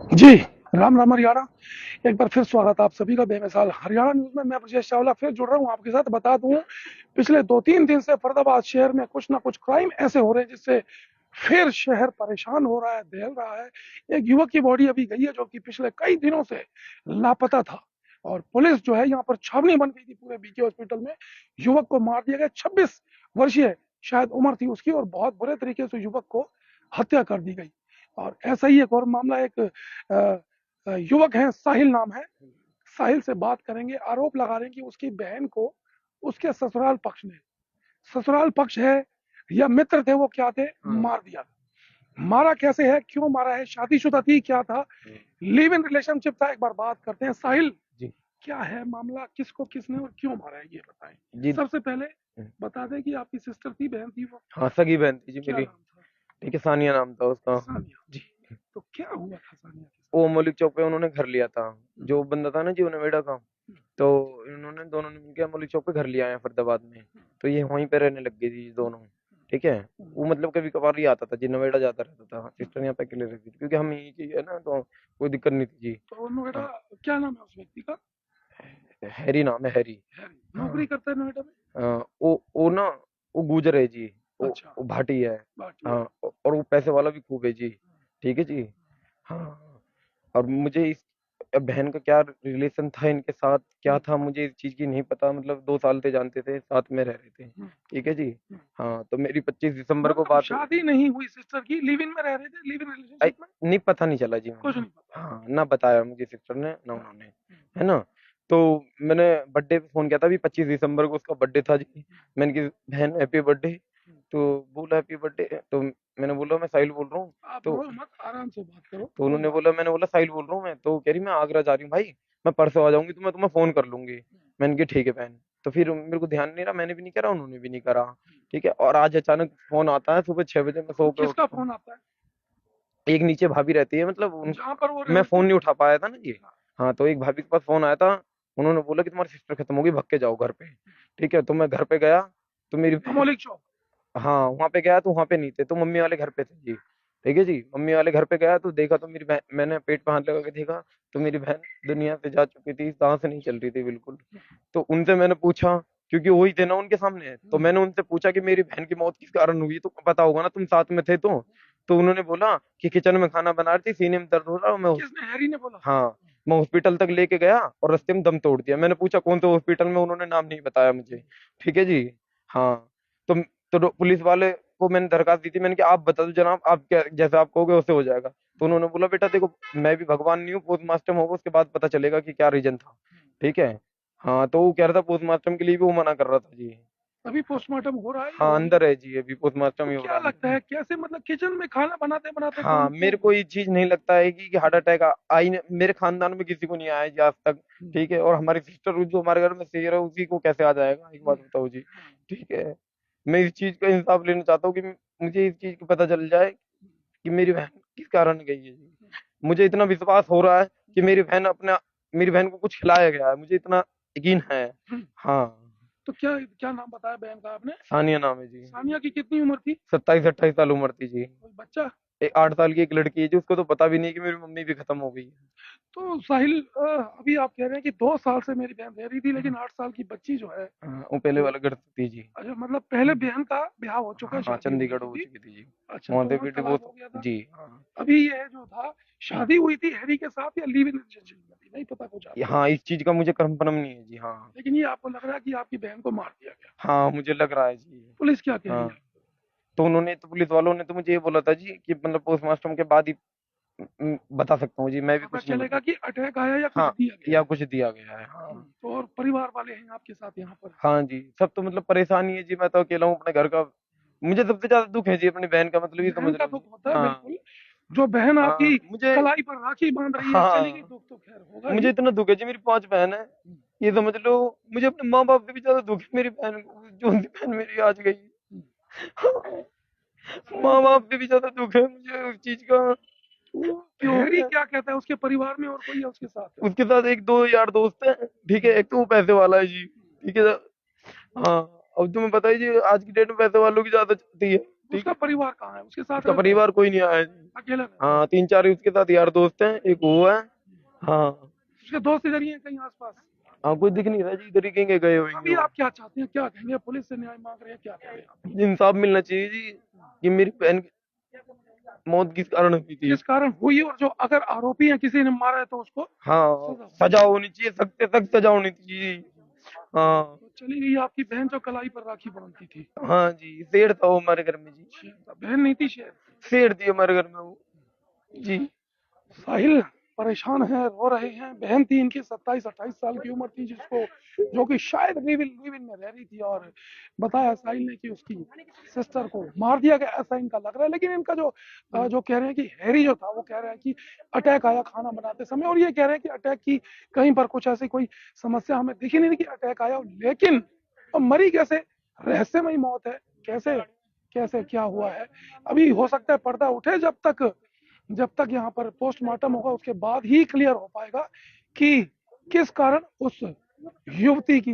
जी, राम राम हरियाणा। एक बार फिर स्वागत है आप सभी का बेमिसाल हरियाणा न्यूज़ में। मैं ब्रजेश चावला फिर जुड़ रहा हूँ आपके साथ। बता दूँ, पिछले 2-3 दिन से फरीदाबाद शहर में कुछ ना कुछ क्राइम ऐसे हो रहे हैं जिससे फिर शहर परेशान हो रहा है, दहल रहा है। एक युवक की बॉडी अभी गई है जो कि पिछले कई दिनों से लापता था और पुलिस जो है यहाँ पर छावनी बन गई थी पूरे बीके हॉस्पिटल में। युवक को मार दिया गया। 26 वर्षीय शायद उम्र थी उसकी और बहुत बुरे तरीके से युवक को हत्या कर दी गई। और ऐसा ही एक और मामला, एक युवक है, साहिल नाम है। साहिल से बात करेंगे। आरोप लगा रहे हैं कि उसकी बहन को उसके ससुराल पक्ष ने, ससुराल पक्ष है या मित्र थे, वो क्या थे, मार दिया। मारा कैसे है, क्यों मारा है, शादीशुदा थी, क्या था, लिव इन रिलेशनशिप था। एक बार बात करते हैं। साहिल, जी क्या है मामला, किसको किसने और क्यों मारा है, ये बताएं। जी। सबसे पहले बता दें कि आपकी सिस्टर थी, बहन थी वो, हाँ, सगी बहन थी जी क्या मेरी। नाम था? ठीक है, सानिया नाम था उसका। सानिया। जी। तो क्या हुआ था सानिया के साथ? वो मौलिक चौक पे उन्होंने घर लिया था। जो बंदा था ना जी, उन्हें मेड़ा का। तो इन्होंने दोनों ने मिलकर मौलिक चौक पे घर लिया है फरीदाबाद में। तो ये वहीं पे रहने लग गई थी दोनों। ठीक है। वो मतलब कभी कभार ही आता था जी, नोएडा जाता रहता था। सिस्टर यहाँ पे अकेले रहती थी क्योंकि हम यही चाहिए ना, तो कोई दिक्कत नहीं थी जी। तो नोएडा, हाँ, क्या नाम है उस व्यक्ति का? हैरी नाम है, हैरी। हैरी। नौकरी हाँ। करता है नोएडा में? वो ना, वो गुजर है जी। अच्छा, वो भाटी है। बाकी है। हाँ, और वो पैसे वाला भी खूब है जी। ठीक है जी। हाँ। और मुझे इस बहन का क्या रिलेशन था इनके साथ, क्या था, मुझे इस चीज की नहीं पता। मतलब 2 साल से जानते थे, साथ में रह रहे थे। ठीक है जी। हाँ, तो मेरी 25 दिसंबर को मतलब बात हुई। शादी नहीं हुई सिस्टर की, लिव इन में रह रहे थे, लिव इन आई, रिलेशनशिप में? नहीं पता नहीं चला जी कुछ मुझे। नहीं पता। हाँ, ना बताया मुझे सिस्टर ने ना हाँ। उन्होंने। है ना। तो मैंने बर्थडे पे फोन किया था, अभी 25 दिसंबर को उसका बर्थडे था जी। मैंने की, बहन हैप्पी बर्थडे। तो बोला हैप्पी बर्थडे, तो मैंने बोला मैं साहिल बोल रहा हूँ। आप तो रो मत, आराम से बात करो, तो कोई उन्होंने बात बोला, मैंने बोला साहिल बोल रहा हूँ मैं। तो कह रही मैं आगरा जा रही हूँ भाई, मैं परसों आ जाऊंगी, तो मैं तुम्हें फोन कर लूंगी। मैंने कहा ठीक है बहन। तो फिर मेरे को ध्यान नहीं रहा, मैंने भी नहीं करा, उन्होंने भी नहीं करा। ठीक है। और आज अचानक फोन आता है सुबह 6 बजे, मैं सो नहीं। के किसका उठता हूँ। फोन आता है? एक नीचे भाभी रहती है, मतलब जहाँ पर वो मैं रहते फोन हैं? नहीं उठा पाया था ना जी। हाँ, तो एक भाभी के पास फोन आया था। उन्होंने बोला कि तुम्हारी सिस्टर खत्म होगी, भग के जाओ घर पे। ठीक है। तो मैं घर पे गया। तो मेरी बहन, ममोलिक चौक। हाँ वहां पे गया तो वहां पे नहीं थे, तो मम्मी वाले घर पे थे जी। ठीक है जी। मम्मी वाले घर पे गया तो देखा, तो मेरी बहन, मैंने पेट पे हाथ लगा के देखा। तो मेरी बहन दुनिया से जा चुकी थी, सांस नहीं चल रही थी बिल्कुल। तो उनसे मैंने पूछा, क्योंकि वही थे ना उनके सामने, तो मैंने उनसे पूछा कि मेरी बहन की मौत किस कारण हुई, तो पता होगा ना, तुम साथ में थे तो उन्होंने बोला कि किचन में खाना बना रही थी, सीने में दर्द हो रहा, और मैं किसने, हैरी ने बोला? हाँ, मैं हॉस्पिटल तक लेके गया और रास्ते में दम तोड़ दिया। मैंने पूछा कौन से हॉस्पिटल में, उन्होंने नाम नहीं बताया मुझे। ठीक है जी। हाँ। तो पुलिस वाले को मैंने दरखास्त दी थी, मैंने कहा आप बता दो जनाब, आप क्या जैसा आप कहोगे वैसे हो जाएगा। तो उन्होंने बोला बेटा देखो, मैं भी भगवान नहीं हूँ, पोस्टमार्टम होगा उसके बाद पता चलेगा कि क्या रीजन था। ठीक है। हाँ, तो वो कह रहा था पोस्टमार्टम के लिए भी वो मना कर रहा था जी। अभी पोस्टमार्टम हो रहा है या हाँ, हो गया? अंदर है जी, अभी पोस्टमार्टम तो ही हो क्या रहा लगता है। है, कैसे, मतलब किचन में खाना बनाते बनाते कौन हाँ, क्यों? मेरे को ये चीज नहीं लगता है कि हार्ट अटैक आई मेरे खानदान में किसी को नहीं आया है जी आज तक। ठीक है। और हमारी सिस्टर जो हमारे घर में शेर है, उसी को कैसे आ जाएगा, एक बात बताओ जी। ठीक है। मैं इस चीज का इंसाफ लेना चाहता हूँ कि मुझे इस चीज का पता चल जाए कि मेरी बहन किस कारण गई है जी। मुझे इतना विश्वास हो रहा है कि मेरी बहन को कुछ खिलाया गया है, मुझे इतना यकीन है। हाँ। तो क्या क्या नाम बताया बहन का आपने? सानिया नाम है जी। सानिया की कितनी उम्र थी? 27-28 साल उम्र थी जी। कोई बच्चा? 8 साल की एक लड़की है जी, उसको तो पता भी नहीं कि मेरी मम्मी भी खत्म हो गई है। तो साहिल, अभी आप कह रहे हैं कि 2 साल से मेरी बहन रह रही थी, लेकिन 8 साल की बच्ची जो है, हाँ, वो पहले वो, वाला घर थी जी। अच्छा, मतलब पहले बहन का ब्याह हो चुका है, हाँ, शादी हो चंडीगढ़ चुकी हो थी। चुकी थी जी। अच्छा, वहां तो से वहाँ भी तलाक डिवोर्स हो गया था। जी। हाँ। अभी ये जो था, शादी हुई थी हैरी के साथ या लिव इन रिलेशनशिप में थी, नहीं पता कुछ आपको? हाँ, इस चीज का मुझे कंफर्म नहीं है जी। हाँ। लेकिन ये आपको लग रहा है कि आपकी बहन को मार दिया गया। हाँ, मुझे लग रहा है जी। पुलिस क्या कह रही हाँ, है? पुलिस वालों ने तो मुझे ये बोला था जी कि मतलब पोस्टमार्टम के बाद ही बता सकता हूँ जी, मैं भी पता कुछ नहीं चलेगा बता। कि अटैक आया या कुछ हाँ, दिया गया या है। कुछ दिया गया है। हाँ। तो और परिवार वाले हैं आपके साथ यहाँ पर? हाँ जी, सब तो मतलब परेशानी है जी, मैं तो अकेला हूँ अपने घर का। मुझे सबसे ज्यादा दुख है जी अपनी बहन का, मतलब ये बहन समझ का लो दुख जी। होता है, हाँ। बिल्कुल। जो बहन हाँ, आपकी मुझे। कलाई पर राखी बांध रही है, चली गई, हाँ, दुख तो खैर होगा मुझे ही। इतना दुख है जी, मेरी 5 बहन है। ये समझ लो, मुझे अपने माँ बाप से भी ज्यादा दुख है मेरी बहन को, जो उनकी बहन मेरी आज गई। साहिल, माँ तो बाप से भी ज्यादा दुख है मुझे उस चीज का। वो क्यों हो हैरी गया। क्या कहता है, उसके परिवार में और कोई है उसके साथ? उसके साथ एक दो यार दोस्त हैं। ठीक है। एक तो वो पैसे वाला है जी। ठीक है। हाँ। अब तुम्हें पता ही जी, आज की डेट में पैसे वालों की ज्यादा चलती है। ठीक उसका है। परिवार कहाँ है? उसके साथ उसका रहता है? परिवार कोई नहीं आया जी। अकेला रहता है? हाँ 3-4 उसके साथ यार दोस्त हैं, एक वो है। हाँ उसके दोस्त इधर ही हैं कहीं आसपास? हाँ कोई दिख नहीं रहा जी, इधर ही कहीं गए होंगे अभी वो। आप क्या चाहते हैं, क्या कहेंगे? पुलिस से न्याय मांग रहे हैं, क्या कह रहे हैं आप? इंसाफ मिलना चाहिए जी कि मेरी बहन की मौत किस कारण हुई थी। किस कारण हुई, और जो अगर आरोपी है किसी ने मारा है तो उसको हाँ सजा। सजा होनी चाहिए, सख्त से सख्त सजा होनी चाहिए। हाँ तो चली गई आपकी बहन जो कलाई पर राखी बांधती थी। हाँ जी, शेर था वो हमारे घर में जी। शेर था, बहन नहीं थी शेर। शेर थी हमारे घर में वो जी। साहिल परेशान है, रो रहे हैं। बहन थी इनकी, 27-28 साल की उम्र थी, जिसको जो कि शायद लिव इन में रह रही थी, और बताया साहिल ने कि उसकी सिस्टर को मार दिया गया, ऐसा इनका लग रहा है। लेकिन इनका जो कह रहे हैं कि हैरी जो था, वो कह रहा है कि अटैक आया खाना बनाते समय, और ये कह रहे हैं कि अटैक की कहीं पर कुछ ऐसी कोई समस्या हमें दिखी नहीं कि अटैक आया। लेकिन मरी कैसे, रहस्यमयी मौत है, कैसे कैसे क्या हुआ है, अभी हो सकता है पर्दा उठे। जब तक यहाँ पर पोस्टमार्टम होगा, उसके बाद ही क्लियर हो पाएगा कि किस कारण उस युवती की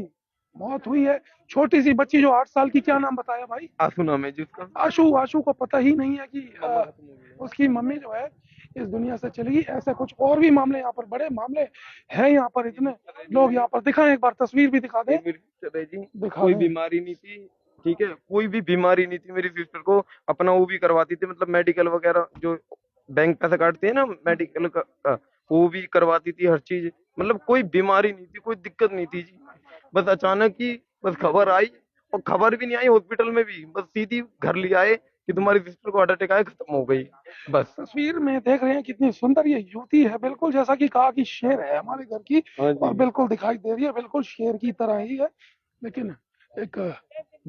मौत हुई है। छोटी सी बच्ची जो 8 साल की, क्या नाम बताया भाई? आंसू नाम है जी उसका। आशु। आशु को पता ही नहीं है कि मामा खत्म हो गया। उसकी मम्मी जो है इस दुनिया से चली गई। ऐसे कुछ और भी मामले यहाँ पर, बड़े मामले हैं यहाँ पर। इतने लोग यहाँ पर, दिखाएं एक बार तस्वीर भी दिखा दें, एक मिनट है जी। दिखा कोई दें। बीमारी नहीं थी, ठीक है, कोई भी बीमारी नहीं थी। मेरी सिस्टर को अपना वो भी करवाती थी, मतलब मेडिकल वगैरह जो बैंक पैसा काटते हैं ना मेडिकल का, वो भी करवाती थी हर चीज। मतलब कोई बीमारी नहीं थी, कोई दिक्कत नहीं थी जी। बस अचानक ही बस खबर आई, और खबर भी नहीं आई हॉस्पिटल में भी, बस सीधी घर ले आए कि तुम्हारी सिस्टर को हार्ट अटैक आया, खत्म हो गई बस। तस्वीर में देख रहे हैं कितनी सुंदर ये युवती है, बिल्कुल जैसा कि कहा कि शेर है हमारे घर की, हाँ और जी। बिल्कुल दिखाई दे रही है, बिल्कुल शेर की तरह ही है। लेकिन एक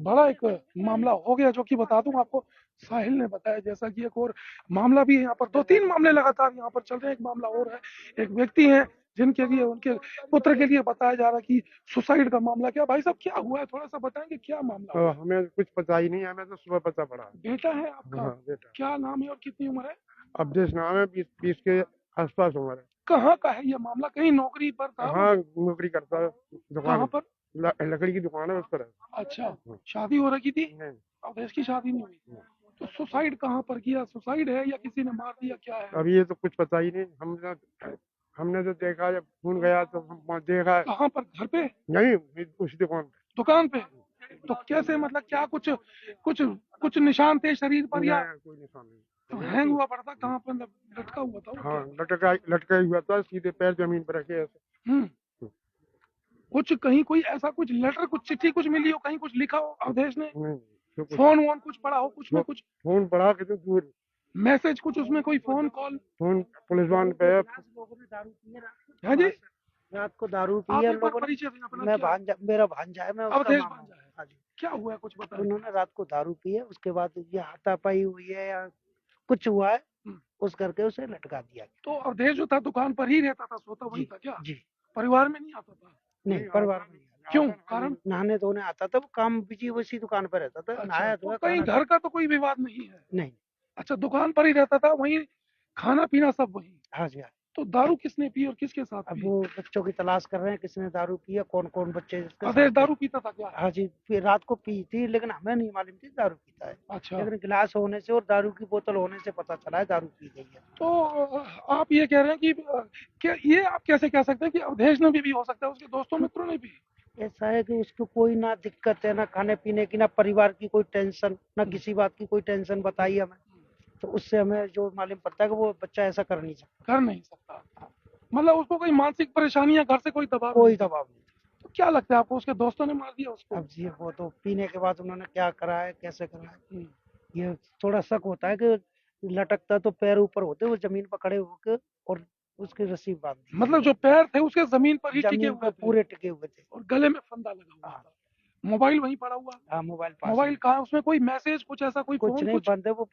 बड़ा एक मामला हो गया, जो कि बता दूं आपको, साहिल ने बताया। जैसा कि एक और मामला भी है यहाँ पर, 2-3 मामले लगातार यहाँ पर चल रहे हैं। एक मामला और है, एक व्यक्ति है जिनके लिए, उनके पुत्र के लिए बताया जा रहा है कि सुसाइड का मामला। क्या भाई साहब, क्या हुआ है, थोड़ा सा बताएंगे क्या मामला हुआ? हमें कुछ पता ही नहीं है, हमें तो सुबह पता पड़ा। बेटा है आपका? हाँ बेटा। क्या नाम है और कितनी उम्र है? अवधेश नाम है, 20 के आसपास उम्र है। कहाँ का है ये मामला? कहीं नौकरी पर था वो? हाँ नौकरी करता है, कहाँ दुकान पर? लकड़ी की दुकान है उस पर है। अच्छा, शादी हो रखी थी? नहीं, अवधेश की शादी नहीं हुई? तो सुसाइड कहाँ पर किया? सुसाइड है या किसी ने मार दिया, क्या है? अभी ये तो कुछ पता ही नहीं। हमने तो देखा, जब फोन गया तो हम देखा। कहाँ पर, घर पे? नहीं, उसी दुकान पे। दुकान पे? तो कैसे, मतलब क्या कुछ कुछ कुछ निशान थे शरीर पर, या नहीं, कोई निशान नहीं। तो हैंग हुआ पड़ा था? कहाँ पर, मतलब लटका हुआ था वो, हाँ क्या? लटका ही हुआ था, सीधे पैर जमीन पर रखे ऐसे। हम्म। कुछ कहीं कोई ऐसा कुछ लेटर, कुछ चिट्ठी कुछ मिली हो, कहीं कुछ लिखा हो अवधेश ने? नहीं, तो कुछ फोन वोन कुछ पड़ा हो, कुछ में कुछ फोन पड़ा के तो दूर। मैसेज, कुछ उसमें कोई फोन कॉल? फोन पुलिस वाहन पे है। है जी? रात को दारू पी आप है एक बार लोगों ने। परिचय दें अपना, मैं क्या? भांजा, मेरा भांजा है, मैं उसका अवधेश मामा हूँ। भांजा है? हाँ जी। क्या हुआ है, कुछ बताएं। उन्होंने रात को दारू पी है, उसके बाद ये हाथापाई हुई है या कुछ हुआ है, हम्म। उस करके उसे लटका दिया गया। तो अवधेश जो था दुकान पर ही रहता था, सोता वहीं जी था क्या? जी। परिवार में नहीं आता था? नहीं, परिवार में नहीं आता। क्यों, कारण? नहाने धोने आता था, वो काम बिजी उसी दुकान पर रहता था। अच्छा, नहाया तो धोया कहीं खाना घर का तो कोई विवाद नहीं है? नहीं। अच्छा, दुकान पर ही रहता था, वहीं खाना पीना सब वहीं। हाँ जी हाँ। तो दारू किसने पी और किसके साथ अब पी? वो बच्चों की तलाश कर रहे हैं, किसने दारू पी है, कौन कौन बच्चे जिसके अवधेश साथ दारू हैं। पीता था क्या? हाँ जी, फिर रात को पी थी, लेकिन हमें नहीं मालूम थी दारू पीता है। अच्छा, लेकिन गिलास होने से और दारू की बोतल होने से पता चला है दारू पी गई है। तो आप ये कह रहे हैं कि क्या ये आप कैसे कह सकते हैं कि अवधेश ने भी हो सकता है उसके दोस्तों मित्रों ने भी? ऐसा है कि उसको कोई ना दिक्कत है, ना खाने पीने की, ना परिवार की कोई टेंशन, ना किसी बात की कोई टेंशन बताई हमें। तो उससे हमें जो मालूम पड़ता है कि वो बच्चा ऐसा कर नहीं सकता। कर नहीं सकता, मतलब उसको कोई मानसिक परेशानी या घर से कोई दबाव कोई नहीं था? दबाव नहीं। तो क्या लगता है आपको, उसके दोस्तों ने मार दिया उसको? अब जी वो तो पीने के बाद उन्होंने क्या करा है, कैसे करा है, हम्म। ये थोड़ा शक होता है कि लटकता तो पैर ऊपर होते, वो जमीन पर खड़े होकर और उसकी रस्सी बांध दी। मतलब जो पैर थे उसके जमीन पर ही टिके जमीन हुए पर थे, पूरे टिके हुए थे। और गले में फंदा लगा हुआ हाँ। था। मोबाइल वहीं पड़ा हुआ? हाँ, मोबाइल पास मोबाइल में। कहाँ है? उसमें कोई मैसेज, कुछ ऐसा, कोई कुछ फोन, नहीं, कुछ? बंद है, वो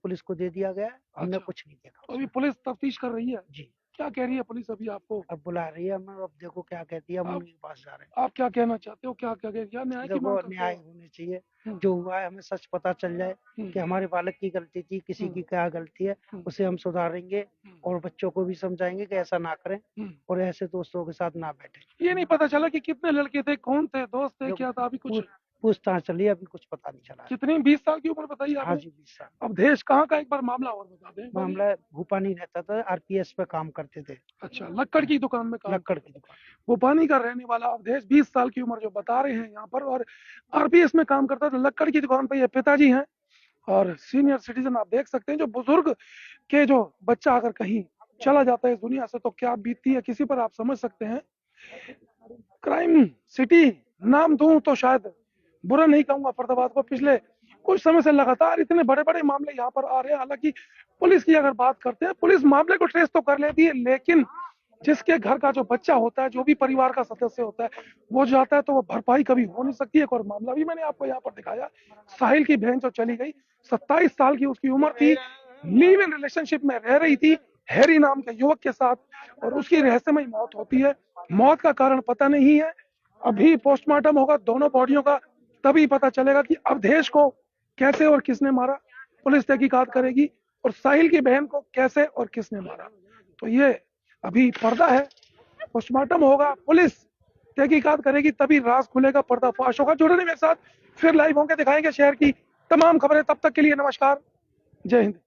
पुलिस को दे दिया गया है। हमने अच्छा, कुछ नहीं देखा तो अभी उसमें। पुलिस तफ्तीश कर रही है? जी। क्या कह रही है पुलिस अभी आपको? अब बुला रही है हमें, अब देखो क्या कहती है, हम आप उनके पास जा रहे हैं। आप क्या कहना चाहते हो, क्या क्या क्या न्याय की देखो मांग करते न्याय हो? होने चाहिए, हम्म। जो हुआ है हमें सच पता चल जाए हम्म। कि हमारे बालक की गलती थी, किसी की क्या गलती है, हम्म। उसे हम सुधारेंगे हम्म। और बच्चों को भी समझाएंगे कि ऐसा ना करें हम्म। और ऐसे दोस्तों के साथ ना बैठे। ये नहीं पता चला कि कितने लड़के थे, कौन थे, दोस्त थे, देखो क्या था अभी कुछ? पूछताछ चली है, अभी कुछ पता नहीं चला है। कितनी 20 साल की उम्र बताई हाँ आपने? जी, 20 साल। अब देश कहाँ का, एक बार मामला और बता दें एक बार। मामला भूपानी रहता था, आरपीएस पे काम करते थे, अच्छा, लक्कड़ की दुकान में काम। लक्कड़ की दुकान। भोपानी का रहने वाला अवधेश 20 साल की उम्र जो बता रहे हैं यहाँ पर, और आरपीएस में काम करता था, लक्कड़ की दुकान पर। ये पिताजी हैं और सीनियर सिटीजन। आप देख सकते हैं जो बुजुर्ग के जो बच्चा अगर कहीं चला जाता है इस दुनिया से तो क्या बीतती है किसी पर, आप समझ सकते हैं। क्राइम सिटी नाम दूं तो शायद बुरा नहीं कहूंगा फरीदाबाद को। पिछले कुछ समय से लगातार इतने बड़े बड़े मामले यहाँ पर आ रहे हैं। हालांकि पुलिस की अगर बात करते हैं, पुलिस मामले को ट्रेस तो कर लेती है, लेकिन जिसके घर का जो बच्चा होता है, जो भी परिवार का सदस्य होता है, वो जाता है तो वो भरपाई कभी हो नहीं सकती है। एक और मामला भी मैंने आपको यहाँ पर दिखाया, साहिल की बहन जो चली गई, 27 साल की उसकी उम्र थी, लिव इन रिलेशनशिप में रह रही थी हैरी नाम के युवक के साथ, और उसकी रहस्यमय मौत होती है। मौत का कारण पता नहीं है, अभी पोस्टमार्टम होगा दोनों बॉडियों का, तभी पता चलेगा कि अवधेश को कैसे और किसने मारा। पुलिस तहकीकात करेगी, और साहिल की बहन को कैसे और किसने मारा। तो ये अभी पर्दा है, पोस्टमार्टम होगा, पुलिस तहकीकात करेगी, तभी राज खुलेगा, पर्दाफाश होगा। जुड़ने मेरे साथ फिर लाइव होंगे, दिखाएंगे शहर की तमाम खबरें। तब तक के लिए नमस्कार, जय हिंद।